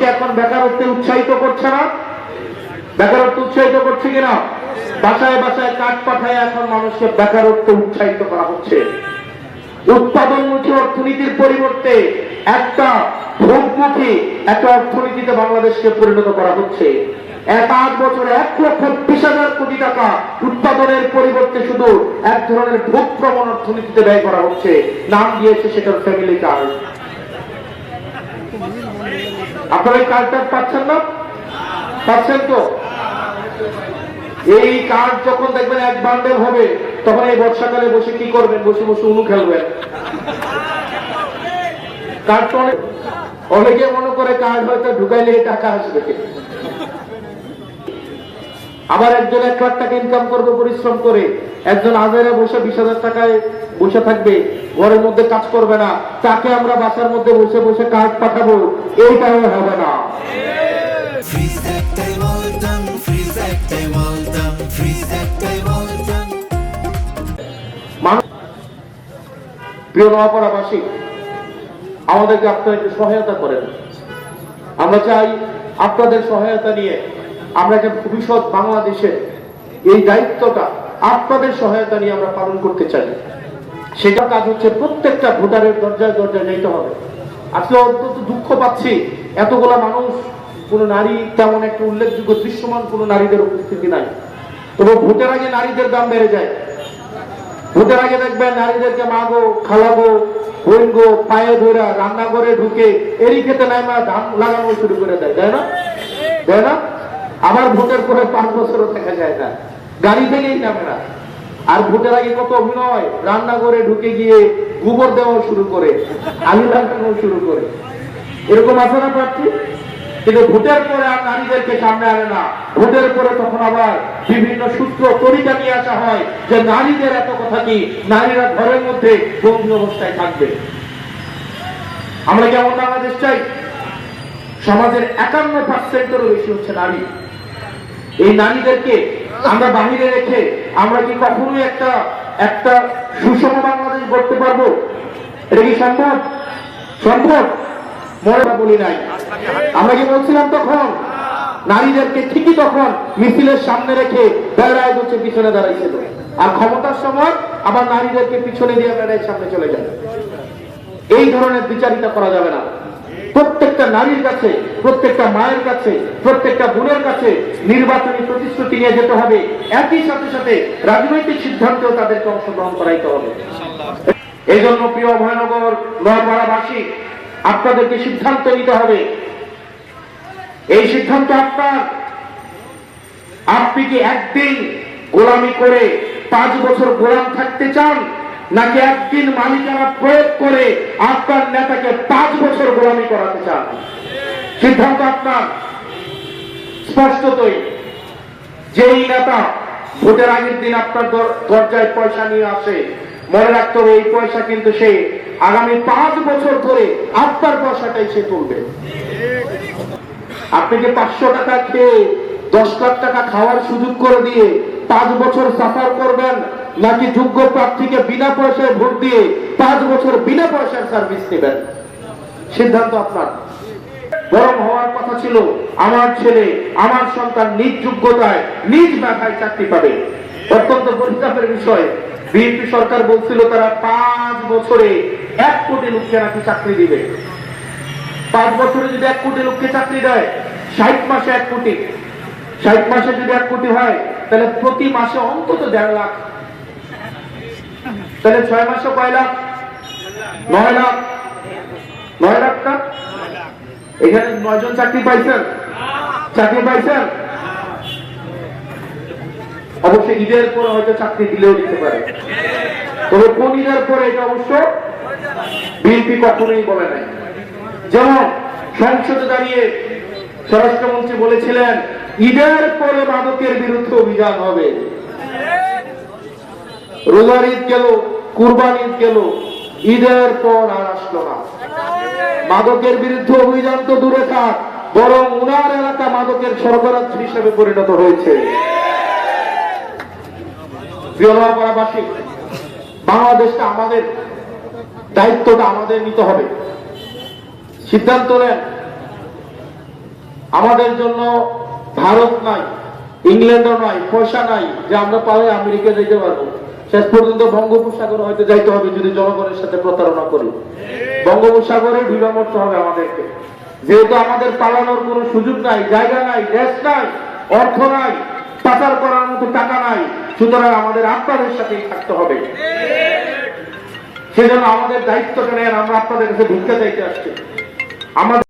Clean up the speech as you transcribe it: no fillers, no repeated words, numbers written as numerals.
মানুষকে এখন বেকারত্বে উৎসাহিত করছে না? বেকারত্ব উৎসাহিত করছে কিনা? বাসায় বাসায় কাঠ পাঠায় এখন মানুষকে বেকারত্বে উৎসাহিত করা হচ্ছে। উৎপাদনমুখী অর্থনীতির পরিবর্তে একটা ভোগমুখী একটা অর্থনীতিতে বাংলাদেশকে পরিণত করা হচ্ছে। 5 বছরে 1,20,000 কোটি টাকা উৎপাদনের পরিবর্তে শুধু এক ধরনের ভোগ প্রবণ অর্থনীতিতে ব্যয় করা হচ্ছে। নাম দিয়েছে সেটার ফ্যামিলি কার্ড। আপনারা এই কার্ডটা পাচ্ছেন না? পাচ্ছেন তো? এই কার্ড যখন দেখবেন এক বান্ডেল হবে, তখন এই বর্ষাকালে বসে কি করবেন? বসে বসে উনু খেলবেন। কার্ড অনেকে মনে করে কার্ড হয়তো ঢুকাইলে টাকা আসবে। আবার একজন 1 লাখ টাকা ইনকাম করবে পরিশ্রম করে, একজন আজারে বসে 20,000 টাকায় বসে থাকবে, ঘরের মধ্যে কাজ করবে না, তাকে আমরা বাসার মধ্যে বসে বসে কার্ড পাঠাবো, এইটাও হবে না। প্রিয় নোয়াপাড়াবাসী, আমাদেরকে আপনারা একটু সহায়তা করেন। আমরা চাই আপনাদের সহায়তা নিয়ে আমরা একটা ভবিষ্যৎ বাংলাদেশের এই দায়িত্বটা আপনাদের সহায়তা নিয়ে আমরা পালন করতে চাই। সেটা কাজ হচ্ছে প্রত্যেকটা ভোটারের দরজায় দরজায় যেতে হবে। আজকে অত্যন্ত দুঃখ পাচ্ছি, এতগুলা মানুষ, কোন নারী তেমন একটা উল্লেখযোগ্য দৃশ্যমান কোন নারীদের উপস্থিতি নাই। তবে ভোটের আগে নারীদের দাম বেড়ে যায়। ভোটের আগে দেখবেন নারীদেরকে মাগো, খালাগো, বোন গো পায়ে ধরে রান্নাঘরে ঢুকে এরি খেতে নাই মা ধান লাগানো শুরু করে দেয়, তাই না? তাই না? আবার ভোটের পরে 5 বছরও দেখা যায় না, গাড়ি থেকেই নামে না। আর ভোটের আগে কত অভিনয়, রান্নাঘরে ঢুকে গিয়ে গোবর দেওয়া শুরু করে, আলু লাগানো শুরু করে, এরকম আছে না প্রার্থী? কিন্তু ভোটের পরে আর নারীদেরকে সামনে আনে না। ভোটের পরে তখন আবার বিভিন্ন সূত্র তরিকা নিয়ে আসা হয় যে নারীদের এত কথা কি, নারীরা ঘরের মধ্যে বন্দি অবস্থায় থাকবে। আমরা কেমন বাংলাদেশ চাই? সমাজের 51%-এরও বেশি হচ্ছে নারী। এই নারীদেরকে আমরা বাহিরে রেখে আমরা কি কখনোই একটা সুষম বাংলাদেশ গড়তে পারবো? এটা কি সম্ভব? সম্ভব? মনে বলি নাই, আমরা কি বলছিলাম তখন? নারীদেরকে ঠিকই তখন মিছিলের সামনে রেখে বেড়ায় হচ্ছে পিছনে দাঁড়াইছিল, আর ক্ষমতার সময় আবার নারীদেরকে পিছনে দিয়ে বেড়ায় সামনে চলে যায়। এই ধরনের বিচারিতা করা যাবে না। প্রত্যেকটা নারীর কাছে, প্রত্যেকটা মায়ের কাছে, প্রত্যেকটা বোনের কাছে নির্বাচনী প্রতিশ্রুতি নিয়ে যেতে হবে। একই সাথে সাথে রাজনৈতিক সিদ্ধান্তেও তাদেরকে অংশগ্রহণ করাইতে হবে। এই জন্য প্রিয় ভয়নগর নোয়াপাড়াবাসী, আপনাদেরকে সিদ্ধান্ত নিতে হবে। এই সিদ্ধান্ত আপনার। আপনি কি একদিন গোলামি করে 5 বছর গোলাম থাকতে চান, নাকি একদিন মালিকানা প্রয়োগ করে আপনার নেতাকে 5 বছর গোলামি করাতে চান? সিদ্ধান্ত আপনার। স্পষ্টতই যেই নেতা ভোটের আগের দিন আপনার দরজায় পয়সা নিয়ে আসে, মনে রাখতে হবে এই পয়সা কিন্তু সে আগামী 5 বছর ধরে আপনার পয়সাটাই সে তুলবে। আপনি কি 500 টাকা খেয়ে 10 লাখ টাকা খাওয়ার সুযোগ করে দিয়ে 5 বছর সাফার করবেন, নাকি যোগ্য প্রার্থীকে বিনা পয়সায় ভোট দিয়ে 5 বছর বিনা পয়সার সার্ভিস নেবেন? সিদ্ধান্ত আপনার। বরং হওয়ার কথা ছিল আমার ছেলে, আমার সন্তান নিজ যোগ্যতায় নিজ মেধায় চাকরি পাবে। অত্যন্ত পরিতাপের বিষয়, বিএনপি সরকার বলছিল তারা 5 বছরে 1 কোটি লোককে নাকি চাকরি দিবে। 5 বছরে যদি 1 কোটি লোককে চাকরি দেয়, 60 মাসে 1 কোটি, 60 মাসে যদি 1 কোটি হয়, তাহলে প্রতি মাসে অন্তত 1.5 লাখ। তাহলে 6 মাসে কয় লাখ? 9 লাখ। 9 লাখ না? এখানে 9 জন চাকরি পাইছেন? চাকরি পাইছেন? অবশ্যই ঈদের পরে হয়তো চাকরি দিলেও দিতে পারে, তবে কোন ঈদের পরে এটা অবশ্য বিএনপি কখনোই বলে নাই। যেমন সংসদে দাঁড়িয়ে স্বরাষ্ট্রমন্ত্রী বলেছিলেন ঈদের পরে মাদকের বিরুদ্ধে অভিযান হবে। রোজার ঈদ গেল, কুরবান ঈদ গেল, ঈদের পর আর আসলো না। মাদকের বিরুদ্ধে অভিযান তো দূরে থাক, বরং উনার এলাকা মাদকের সরবরাহ হিসেবে পরিণত হয়েছে। প্রিয় নোয়াপাড়াবাসী, বাংলাদেশটা আমাদের, দায়িত্বটা আমাদের নিতে হবে। সিদ্ধান্ত নেন আমাদের জন্য ভারত নাই, ইংল্যান্ডও নাই, পয়সা নাই যে আমরা পালে আমেরিকা যেতে পারবো। শেষ পর্যন্ত বঙ্গোপসাগর হয়তো যাইতে হবে যদি জনগণের সাথে প্রতারণা করি। বঙ্গোপসাগরে ডুবা মরতে হবে আমাদেরকে, যেহেতু আমাদের পালানোর কোনো সুযোগ নাই, জায়গা নাই, দেশ নাই, অর্থ নাই, পাচার করার মতো টাকা নাই। সুতরাং আমাদের আপনাদের সাথেই থাকতে হবে। সেজন্য আমাদের দায়িত্বটা নেন, আমরা আপনাদের কাছে ভিক্ষা চাইতে আসছি। আমাদের